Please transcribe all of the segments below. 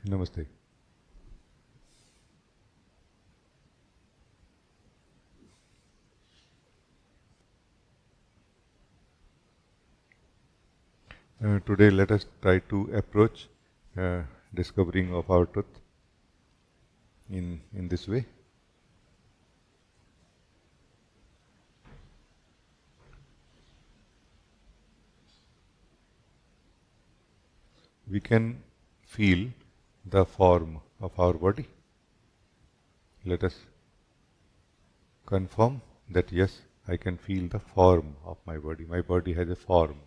Namaste. Today let us try to approach discovering of our truth in this way. We can feel the form of our body. Let us confirm that yes, I can feel the form of my body. My body has a form.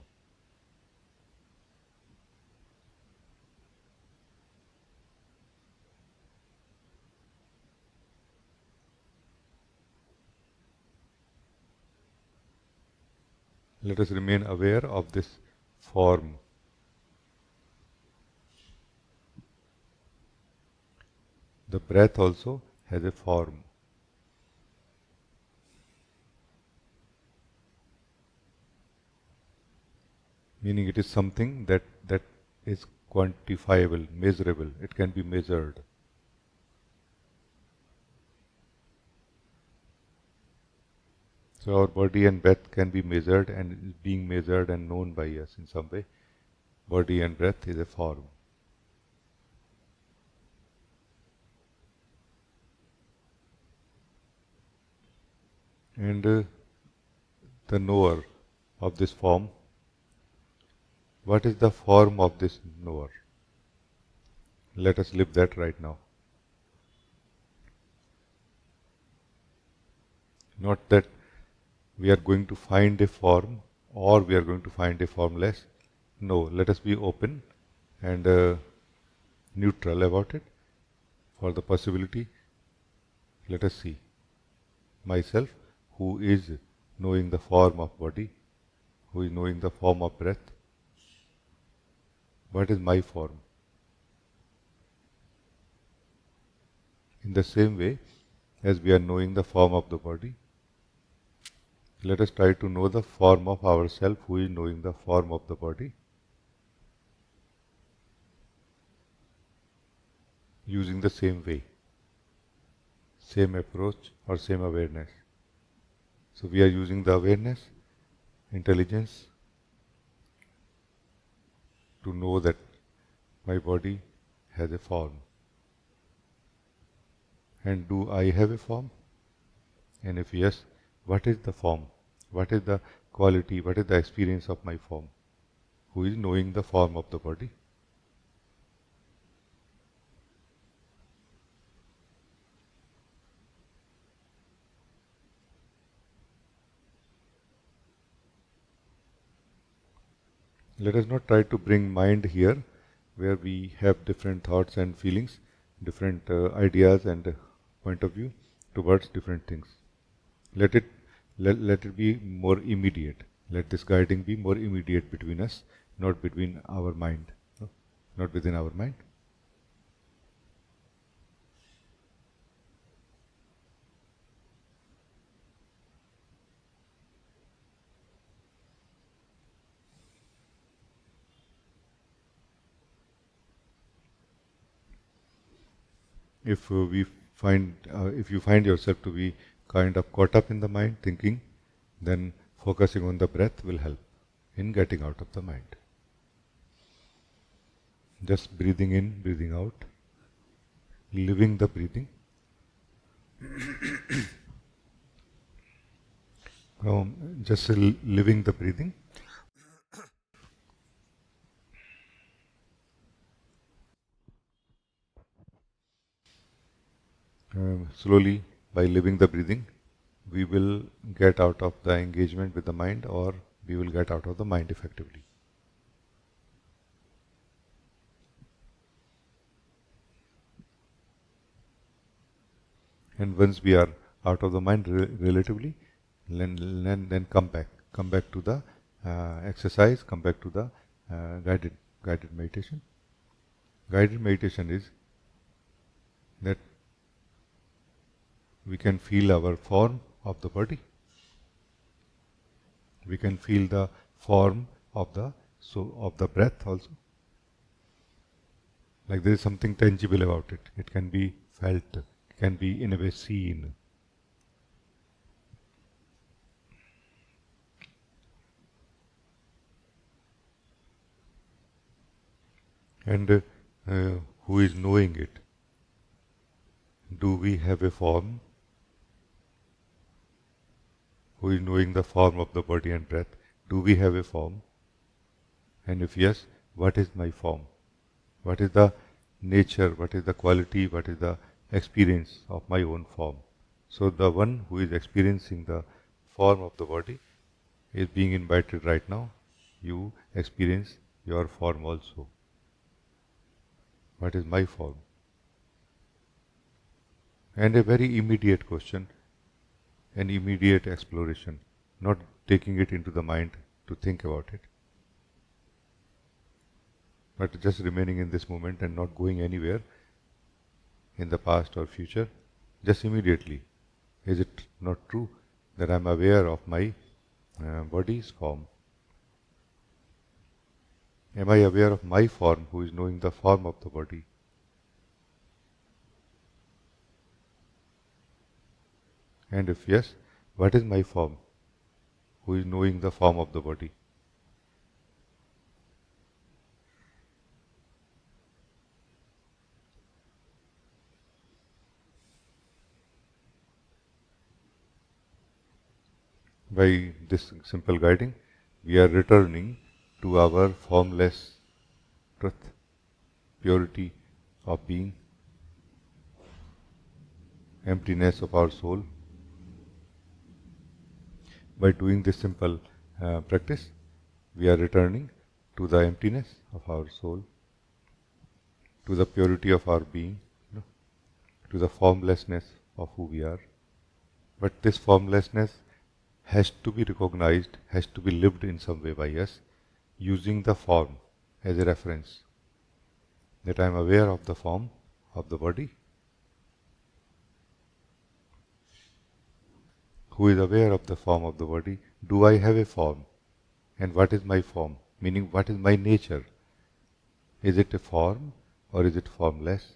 Let us remain aware of this form. The breath also has a form. Meaning it is something that is quantifiable, measurable. It can be measured. So our body and breath can be measured and is being measured and known by us in some way. Body and breath is a form. And the knower of this form, what is the form of this knower? Let us live that right now. Not that we are going to find a form or we are going to find a formless. No, let us be open and neutral about it. For the possibility, let us see myself who is knowing the form of body, who is knowing the form of breath. What is my form? In the same way as we are knowing the form of the body, let us try to know the form of ourself who is knowing the form of the body, using the same way, same approach or same awareness. So we are using the awareness, intelligence, to know that my body has a form. And do I have a form? And if yes, what is the form? What is the quality? What is the experience of my form? Who is knowing the form of the body? Let us not try to bring mind here where we have different thoughts and feelings, different ideas and point of view towards different things. Let it be more immediate. Let this guiding be more immediate between us, not between our mind, no? Not within our mind. If if you find yourself to be kind of caught up in the mind thinking, then focusing on the breath will help in getting out of the mind. Just breathing in, breathing out, living the breathing. Just living the breathing. Slowly, by living the breathing, we will get out of the engagement with the mind, or we will get out of the mind effectively. And once we are out of the mind relatively, then come back to the exercise, come back to the guided meditation. Guided meditation is that we can feel our form of the body. We can feel the form of the breath also. Like there is something tangible about it. It can be felt, it can be in a way seen. And who is knowing it? Do we have a form? Who is knowing the form of the body and breath? Do we have a form? And if yes, what is my form? What is the nature, what is the quality, what is the experience of my own form? So the one who is experiencing the form of the body is being invited right now. You experience your form also. What is my form? And a very immediate question, an immediate exploration, not taking it into the mind to think about it, but just remaining in this moment and not going anywhere in the past or future, just immediately. Is it not true that I am aware of my body's form? Am I aware of my form, who is knowing the form of the body? And if yes, what is my form, who is knowing the form of the body? By this simple guiding, we are returning to our formless truth, purity of being, emptiness of our soul. By doing this simple practice, we are returning to the emptiness of our soul, to the purity of our being, to the formlessness of who we are. But this formlessness has to be recognized, has to be lived in some way by us, using the form as a reference. That I am aware of the form of the body. Who is aware of the form of the body? Do I have a form? And what is my form? Meaning, what is my nature? Is it a form or is it formless?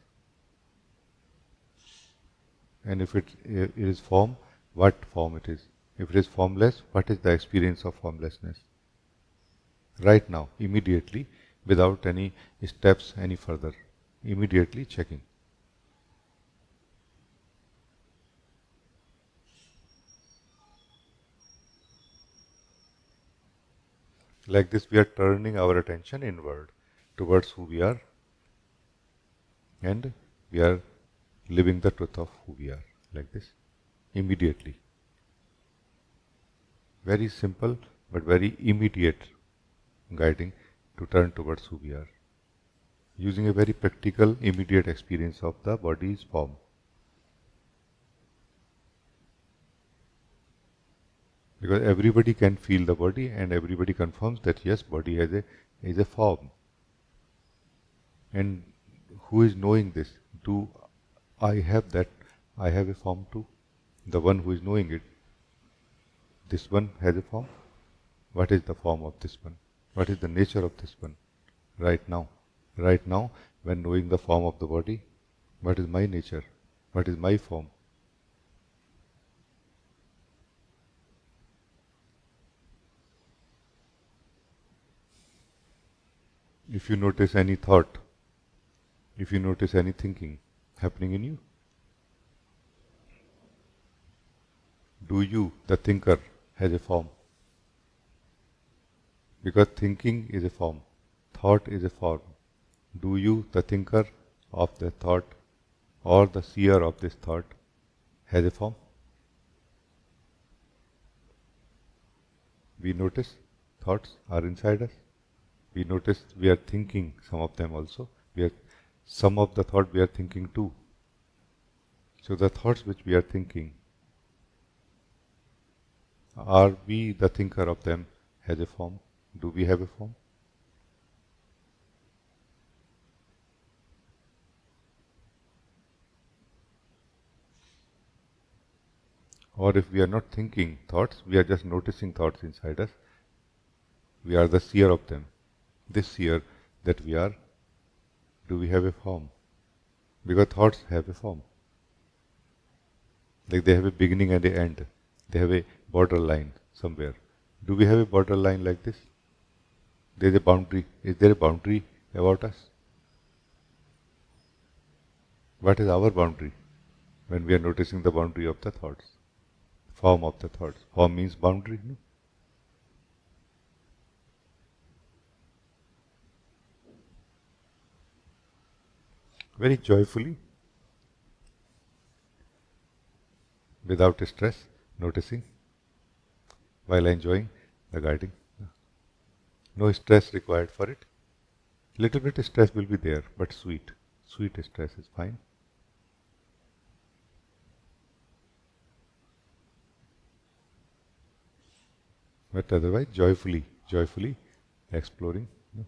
And if it is form, what form it is? If it is formless, what is the experience of formlessness? Right now, immediately, without any steps any further, immediately checking. Like this, we are turning our attention inward towards who we are, and we are living the truth of who we are, like this, immediately. Very simple but very immediate guiding to turn towards who we are, using a very practical, immediate experience of the body's form. Because everybody can feel the body and everybody confirms that yes, body is a form. And who is knowing this? Do I have that? I have a form too. The one who is knowing it. This one has a form. What is the form of this one? What is the nature of this one? Right now. Right now, when knowing the form of the body, what is my nature? What is my form? If you notice any thought, if you notice any thinking happening in you, do you, the thinker, has a form? Because thinking is a form, thought is a form. Do you, the thinker of the thought, or the seer of this thought, has a form? We notice thoughts are inside us. We notice we are thinking some of them also. Some of the thought we are thinking too. So the thoughts which we are thinking, are we the thinker of them has a form? Do we have a form? Or if we are not thinking thoughts, we are just noticing thoughts inside us, we are the seer of them. This seer that we are Do we have a form? Because thoughts have a form. Like they have a beginning and an end. They have a borderline somewhere. Do we have a borderline like this? There is a boundary. Is there a boundary about us? What is our boundary when we are noticing the boundary of the thoughts? Form of the thoughts. Form means boundary. No? Very joyfully, without stress, noticing while enjoying the guiding. No stress required for it. Little bit stress will be there, but sweet. Sweet stress is fine. But otherwise, joyfully exploring. No?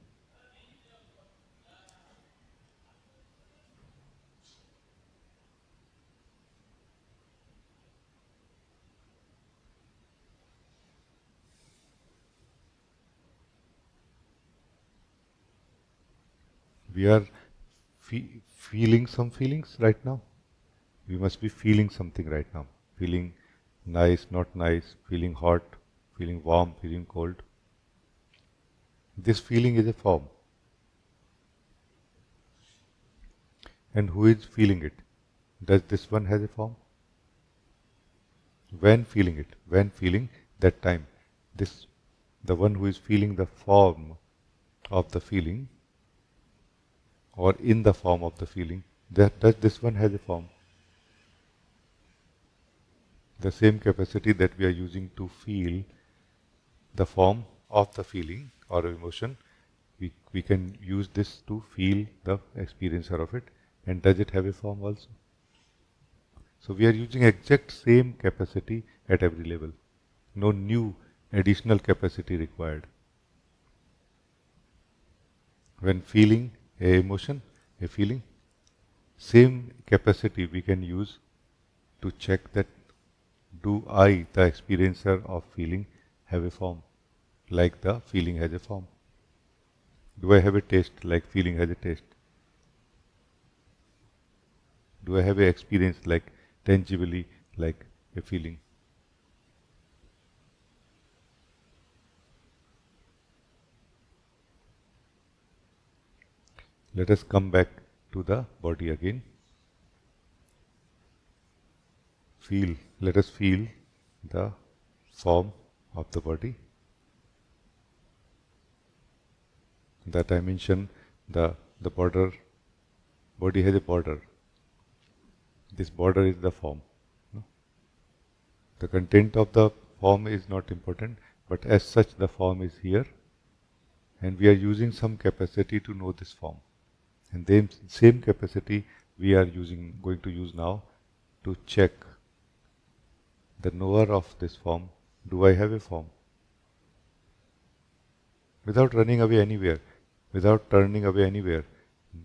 We are feeling some feelings right now. We must be feeling something right now. Feeling nice, not nice, feeling hot, feeling warm, feeling cold. This feeling is a form. And who is feeling it? Does this one has a form? When feeling it, when feeling that time, this, the one who is feeling the form of the feeling, or in the form of the feeling, does this one has a form? The same capacity that we are using to feel the form of the feeling or emotion, we can use this to feel the experiencer of it. And does it have a form also? So we are using exact same capacity at every level. No new additional capacity required. When feeling a emotion, a feeling, same capacity we can use to check that do I, the experiencer of feeling, have a form like the feeling has a form? Do I have a taste like feeling has a taste? Do I have an experience like tangibly like a feeling? Let us come back to the body again. Let us feel the form of the body. The dimension, the border, body has a border. This border is the form. No? The content of the form is not important, but as such the form is here, and we are using some capacity to know this form. And the same capacity we are going to use now to check the knower of this form. Do I have a form? Without running away anywhere, without turning away anywhere,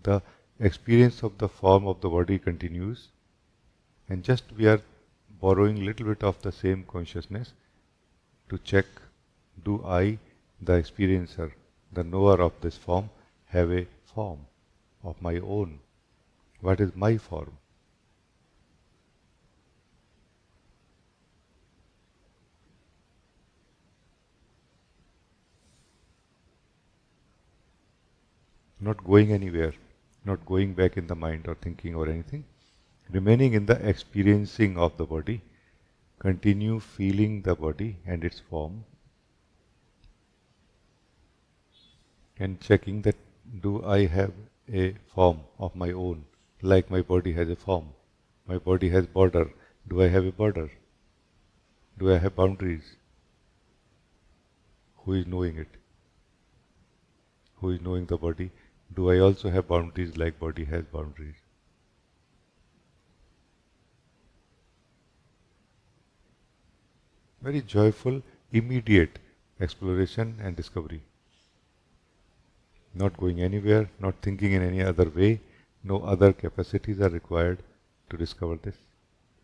the experience of the form of the body continues, and just we are borrowing little bit of the same consciousness to check, do I, the experiencer, the knower of this form, have a form of my own? What is my form? Not going anywhere, not going back in the mind or thinking or anything, remaining in the experiencing of the body, continue feeling the body and its form, and checking that do I have a form of my own, like my body has a form. My body has border. Do I have a border? Do I have boundaries? Who is knowing it? Who is knowing the body? Do I also have boundaries like body has boundaries? Very joyful, immediate exploration and discovery. Not going anywhere, not thinking in any other way, no other capacities are required to discover this.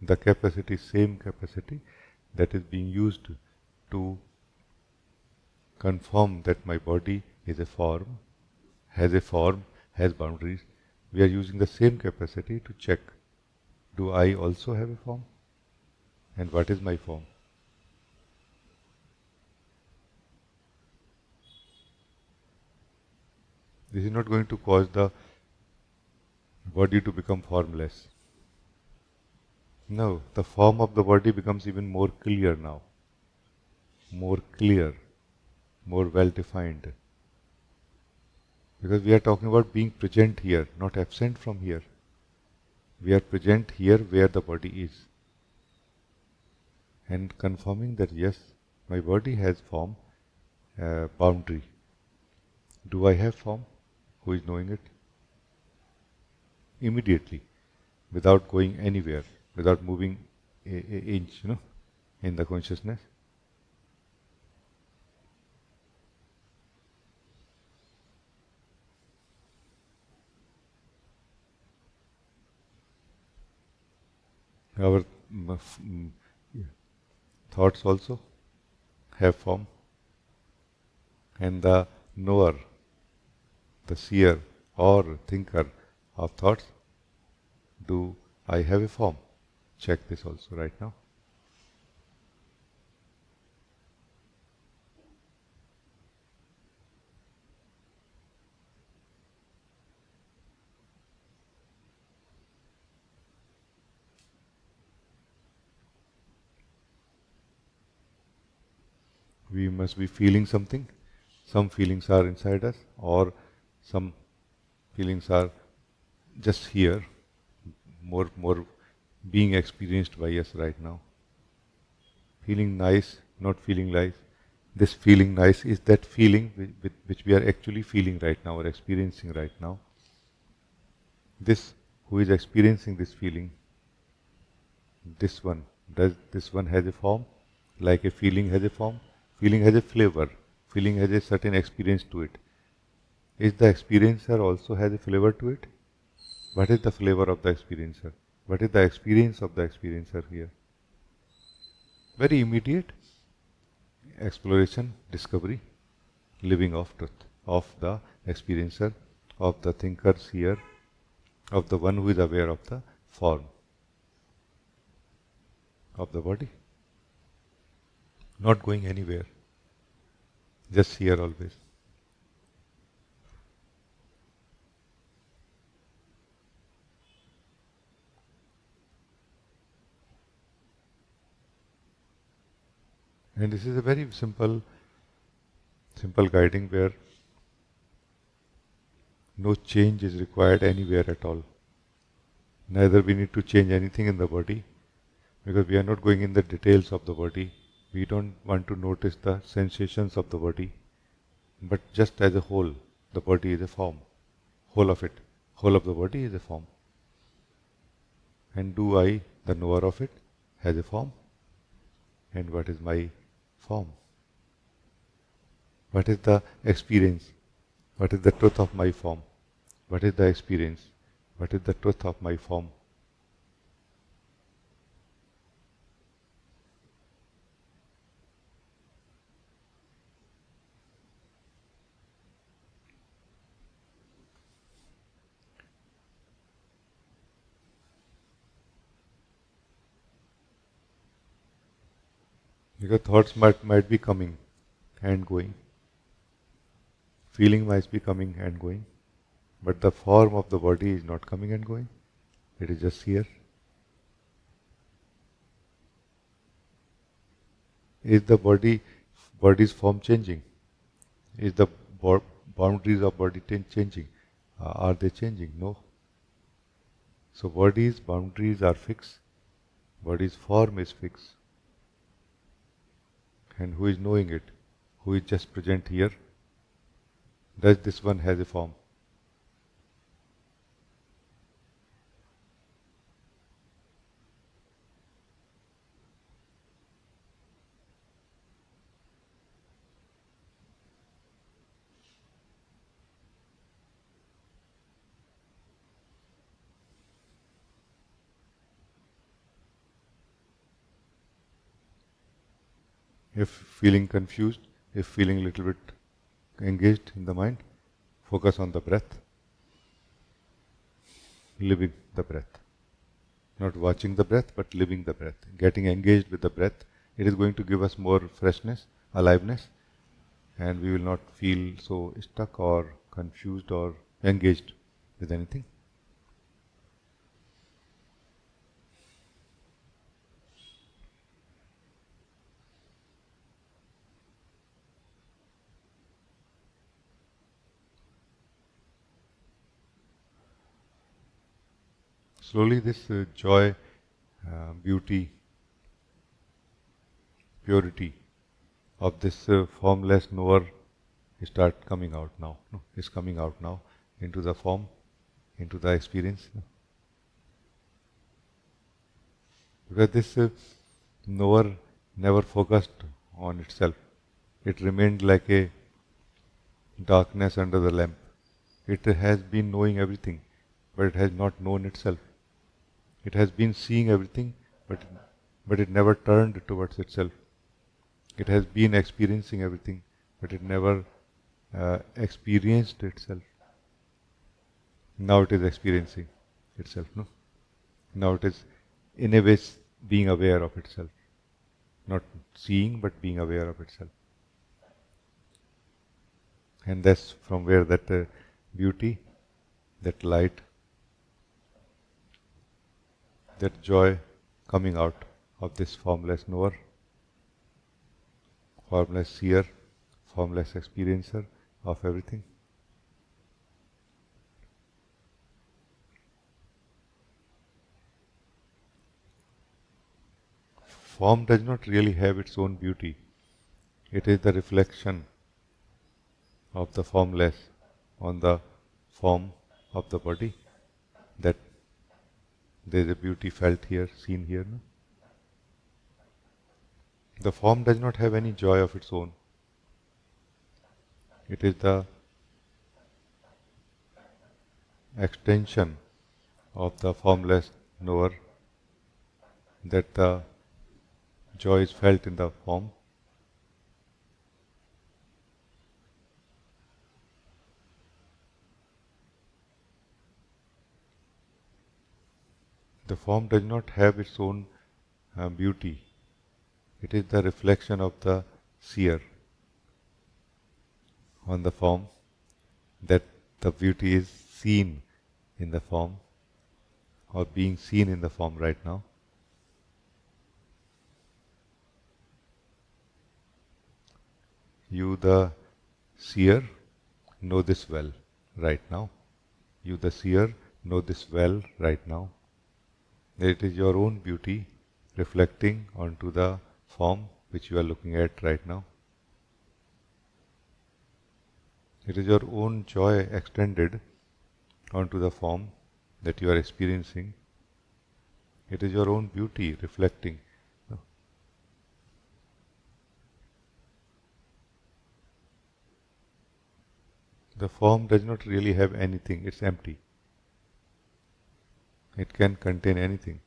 The capacity, same capacity that is being used to confirm that my body is a form, has boundaries, We are using the same capacity to check, do I also have a form? And what is my form? This is not going to cause the body to become formless. No, the form of the body becomes even more clear now, more clear, more well defined. Because we are talking about being present here, not absent from here. We are present here where the body is. And confirming that yes, my body has form, boundary. Do I have form? Who is knowing it? Immediately, without going anywhere, without moving a inch, in the consciousness. Our thoughts also have form, and the knower, the seer or thinker of thoughts, do I have a form? Check this also right now. We must be feeling something. Some feelings are inside us, or some feelings are just here, more being experienced by us right now. Feeling nice, not feeling nice. This feeling nice is that feeling which we are actually feeling right now or experiencing right now. This, who is experiencing this feeling, this one, does this one has a form? Like a feeling has a form? Feeling has a flavor. Feeling has a certain experience to it. Is the experiencer also has a flavor to it? What is the flavor of the experiencer? What is the experience of the experiencer here? Very immediate exploration, discovery, living of truth, of the experiencer, of the thinker, seer, of the one who is aware of the form of the body. Not going anywhere, just here always. And this is a very simple guiding where no change is required anywhere at all. Neither we need to change anything in the body, because we are not going in the details of the body. We don't want to notice the sensations of the body, but just as a whole, the body is a form. Whole of it, whole of the body is a form. And do I, the knower of it, has a form? And what is my form? What is the experience? What is the truth of my form? What is the experience? What is the truth of my form? Because thoughts might be coming and going. Feeling might be coming and going. But the form of the body is not coming and going. It is just here. Is the body's form changing? Is the boundaries of body changing? Are they changing? No. So body's boundaries are fixed. Body's form is fixed. And who is knowing it? Who is just present here? Does this one has a form? If feeling confused, if feeling a little bit engaged in the mind, focus on the breath. living the breath. Not watching the breath, but living the breath. Getting engaged with the breath. It is going to give us more freshness, aliveness, and we will not feel so stuck or confused or engaged with anything. Slowly this joy, beauty, purity of this formless knower start coming out now. No, is coming out now into the form, into the experience. Because this knower never focused on itself. It remained like a darkness under the lamp. It has been knowing everything, but it has not known itself. It has been seeing everything, but it never turned towards itself. It has been experiencing everything, but it never experienced itself. Now it is experiencing itself, no? Now it is, in a way, being aware of itself. Not seeing, but being aware of itself. And that's from where that beauty, that light, that joy coming out of this formless knower, formless seer, formless experiencer of everything. Form does not really have its own beauty. It is the reflection of the formless on the form of the body, that there is a beauty felt here, seen here. No? The form does not have any joy of its own. It is the extension of the formless knower, that the joy is felt in the form. The form does not have its own beauty. It is the reflection of the seer on the form, that the beauty is seen in the form, or being seen in the form right now. You, the seer, know this well right now. You, the seer, know this well right now. That it is your own beauty reflecting onto the form which you are looking at right now. It is your own joy extended onto the form that you are experiencing. It is your own beauty reflecting. The form does not really have anything, it's empty. It can contain anything.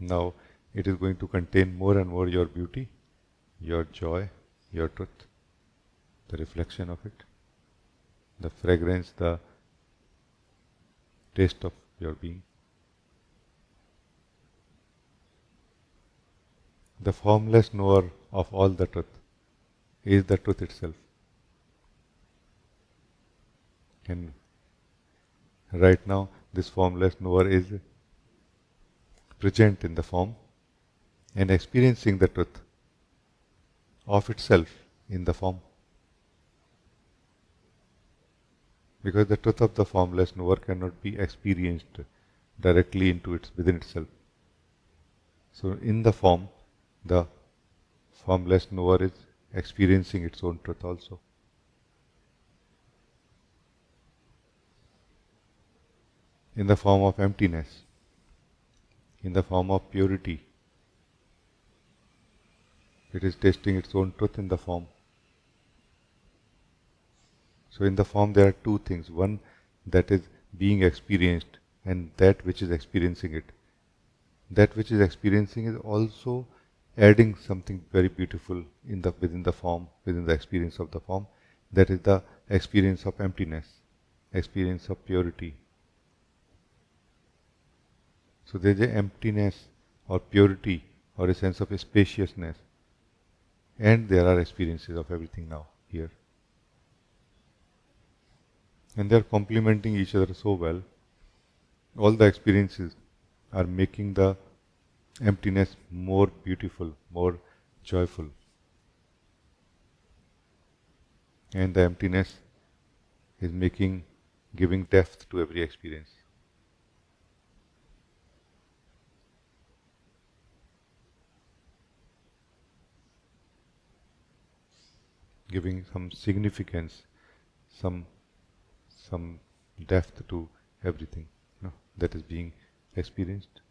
Now it is going to contain more and more your beauty, your joy, your truth, the reflection of it, the fragrance, the taste of your being. The formless knower of all the truth is the truth itself. And right now, this formless knower is present in the form and experiencing the truth of itself in the form. Because the truth of the formless knower cannot be experienced directly within itself. So in the form, the formless knower is experiencing its own truth also. In the form of emptiness, in the form of purity, it is tasting its own truth in the form. So in the form there are two things. One that is being experienced, and that which is experiencing it. That which is experiencing is also adding something very beautiful within the form, within the experience of the form. That is the experience of emptiness. experience of purity. So there is a emptiness or purity or a sense of spaciousness, and there are experiences of everything now here. And they are complementing each other so well. All the experiences are making the emptiness more beautiful, more joyful. And the emptiness is giving depth to every experience. Giving some significance, some depth to everything, that is being experienced.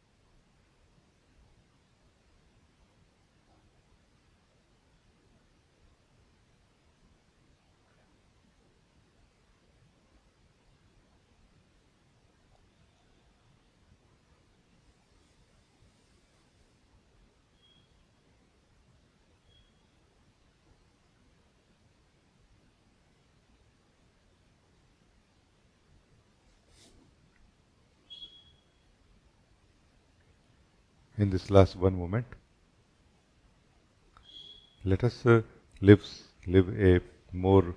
In this last one moment, let us live a more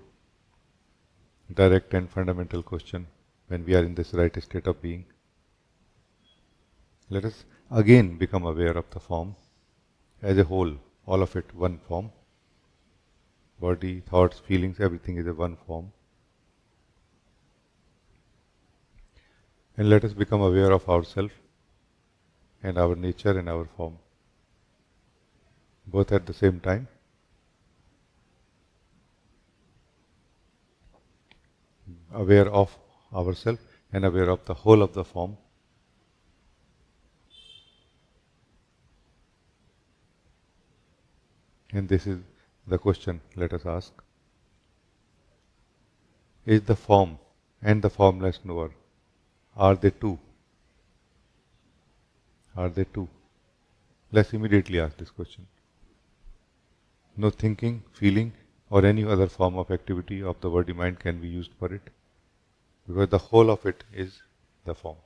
direct and fundamental question when we are in this right state of being. Let us again become aware of the form as a whole, all of it one form. Body, thoughts, feelings, everything is a one form. And let us become aware of ourselves and our nature and our form, both at the same time. Aware of ourselves and aware of the whole of the form. And this is the question let us ask. Is the form and the formless knower, are they two? Are they two? Let's immediately ask this question. No thinking, feeling, or any other form of activity of the body mind can be used for it, because the whole of it is the form.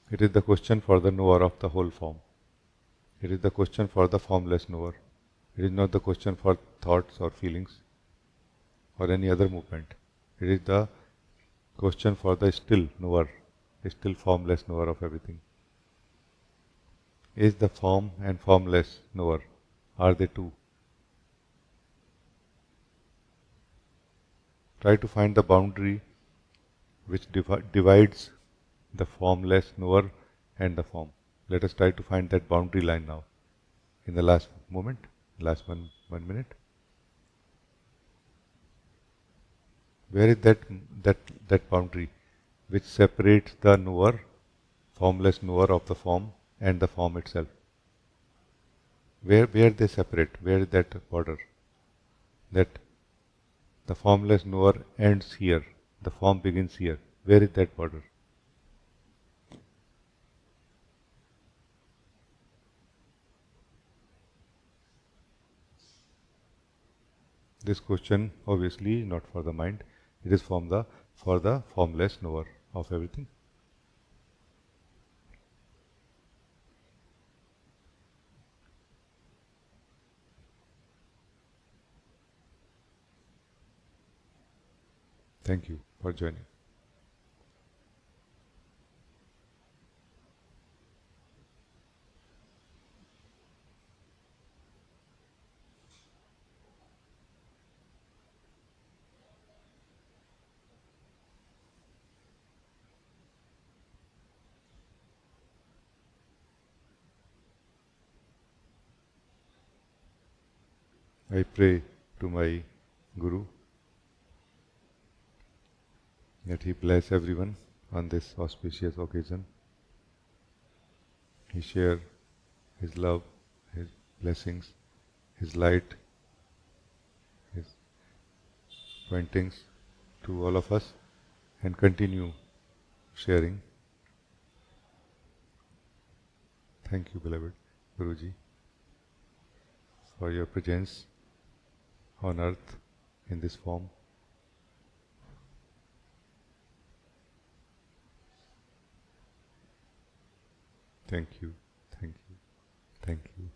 It is the question for the knower of the whole form. It is the question for the formless knower. It is not the question for thoughts or feelings or any other movement. It is the question for the still knower, the still formless knower of everything. Is the form and formless knower, are they two? Try to find the boundary which divides the formless knower and the form. Let us try to find that boundary line now in the last moment, last one minute. Where is that boundary which separates the knower, formless knower of the form, and the form itself? Where they separate? Where is that border? That the formless knower ends here, the form begins here. Where is that border? This question obviously not for the mind, it is for the formless knower of everything. Thank you for joining. I pray to my Guru that he bless everyone on this auspicious occasion. He share his love, his blessings, his light, his pointings to all of us, and continue sharing. Thank you, beloved Guruji, for your presence on earth in this form. Thank you. Thank you. Thank you.